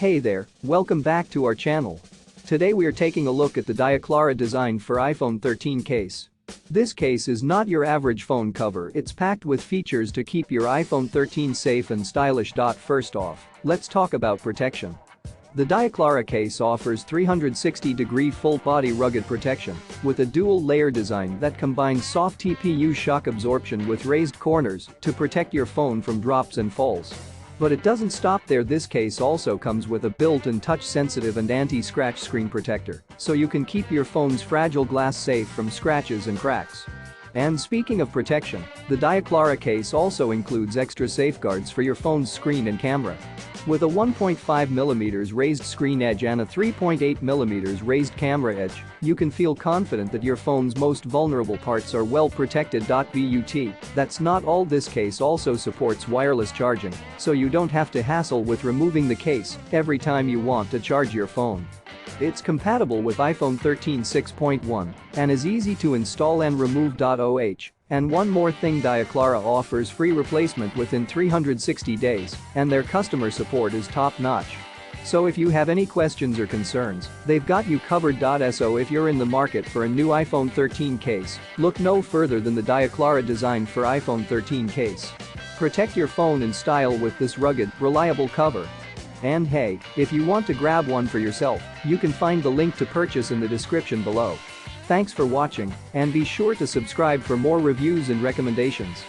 Hey there, welcome back to our channel. Today we are taking a look at the Diaclara design for iPhone 13 case. This case is not your average phone cover, it's packed with features to keep your iPhone 13 safe and stylish. First off, let's talk about protection. The Diaclara case offers 360-degree full-body rugged protection with a dual-layer design that combines soft TPU shock absorption with raised corners to protect your phone from drops and falls. But it doesn't stop there. This case also comes with a built-in touch-sensitive and anti-scratch screen protector, so you can keep your phone's fragile glass safe from scratches and cracks. And speaking of protection, the Diaclara case also includes extra safeguards for your phone's screen and camera. With a 1.5mm raised screen edge and a 3.8mm raised camera edge, you can feel confident that your phone's most vulnerable parts are well protected. But that's not all. This case also supports wireless charging, so you don't have to hassle with removing the case every time you want to charge your phone. It's compatible with iPhone 13 6.1 and is easy to install and remove. And one more thing, Diaclara offers free replacement within 360 days, and their customer support is top-notch. So if you have any questions or concerns, they've got you covered. So if you're in the market for a new iPhone 13 case, look no further than the Diaclara design for iPhone 13 case. Protect your phone in style with this rugged, reliable cover. And hey, if you want to grab one for yourself, you can find the link to purchase in the description below. Thanks for watching, and be sure to subscribe for more reviews and recommendations.